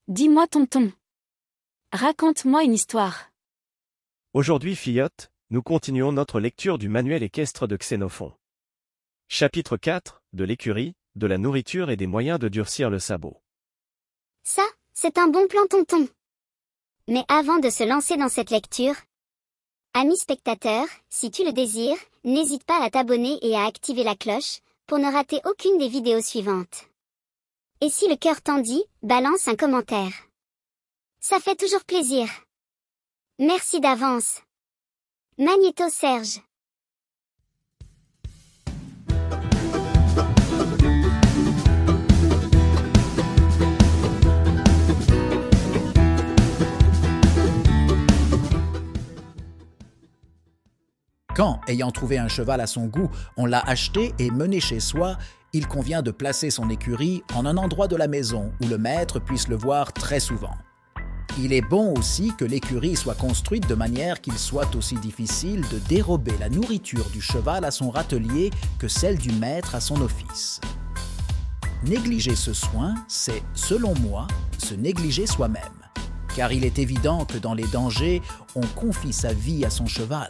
Dis-moi tonton. Raconte-moi une histoire. Aujourd'hui, fillotte, nous continuons notre lecture du manuel équestre de Xénophon. Chapitre 4, de l'écurie, de la nourriture et des moyens de durcir le sabot. Ça, c'est un bon plan tonton. Mais avant de se lancer dans cette lecture, amis spectateurs, si tu le désires, n'hésite pas à t'abonner et à activer la cloche, pour ne rater aucune des vidéos suivantes. Et si le cœur t'en dit, balance un commentaire. Ça fait toujours plaisir. Merci d'avance. Magnéto Serge. Quand, ayant trouvé un cheval à son goût, on l'a acheté et mené chez soi, il convient de placer son écurie en un endroit de la maison où le maître puisse le voir très souvent. Il est bon aussi que l'écurie soit construite de manière qu'il soit aussi difficile de dérober la nourriture du cheval à son râtelier que celle du maître à son office. Négliger ce soin, c'est, selon moi, se négliger soi-même, car il est évident que dans les dangers, on confie sa vie à son cheval.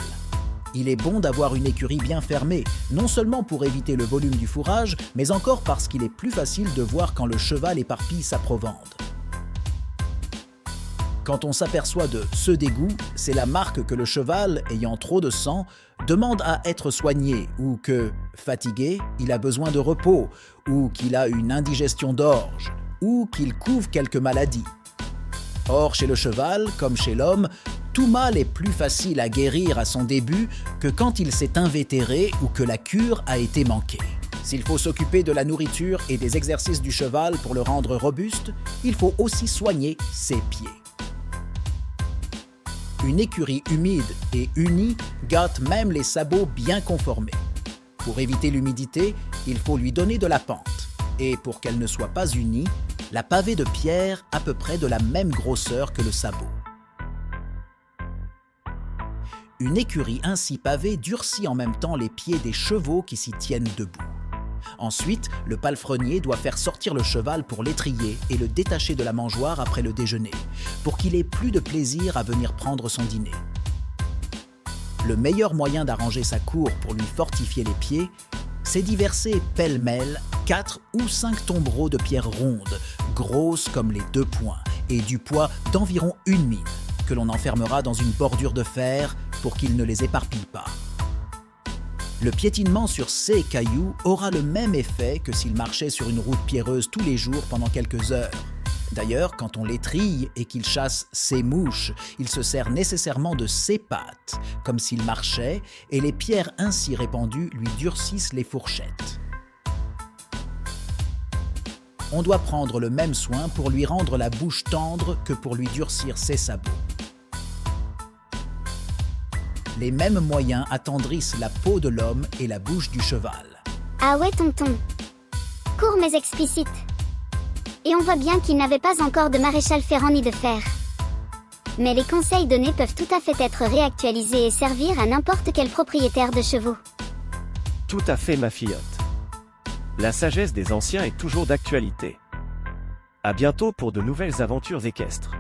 Il est bon d'avoir une écurie bien fermée, non seulement pour éviter le volume du fourrage, mais encore parce qu'il est plus facile de voir quand le cheval éparpille sa provende. Quand on s'aperçoit de ce dégoût, c'est la marque que le cheval, ayant trop de sang, demande à être soigné, ou que, fatigué, il a besoin de repos, ou qu'il a une indigestion d'orge, ou qu'il couvre quelque maladie. Or, chez le cheval, comme chez l'homme, tout mal est plus facile à guérir à son début que quand il s'est invétéré ou que la cure a été manquée. S'il faut s'occuper de la nourriture et des exercices du cheval pour le rendre robuste, il faut aussi soigner ses pieds. Une écurie humide et unie gâte même les sabots bien conformés. Pour éviter l'humidité, il faut lui donner de la pente. Et pour qu'elle ne soit pas unie, la pavée de pierre à peu près de la même grosseur que le sabot. Une écurie ainsi pavée durcit en même temps les pieds des chevaux qui s'y tiennent debout. Ensuite, le palefrenier doit faire sortir le cheval pour l'étrier et le détacher de la mangeoire après le déjeuner, pour qu'il ait plus de plaisir à venir prendre son dîner. Le meilleur moyen d'arranger sa cour pour lui fortifier les pieds, c'est d'y verser pêle-mêle 4 ou 5 tombereaux de pierres rondes, grosses comme les 2 poings, et du poids d'environ 1 mine, que l'on enfermera dans une bordure de fer pour qu'ils ne les éparpillent pas. Le piétinement sur ces cailloux aura le même effet que s'il marchait sur une route pierreuse tous les jours pendant quelques heures. D'ailleurs, quand on l'étrille et qu'il chasse ces mouches, il se sert nécessairement de ses pattes, comme s'il marchait, et les pierres ainsi répandues lui durcissent les fourchettes. On doit prendre le même soin pour lui rendre la bouche tendre que pour lui durcir ses sabots. Les mêmes moyens attendrissent la peau de l'homme et la bouche du cheval. Ah ouais tonton. Court mais explicite. Et on voit bien qu'il n'avait pas encore de maréchal ferrant ni de fer. Mais les conseils donnés peuvent tout à fait être réactualisés et servir à n'importe quel propriétaire de chevaux. Tout à fait, ma fillotte. La sagesse des anciens est toujours d'actualité. À bientôt pour de nouvelles aventures équestres.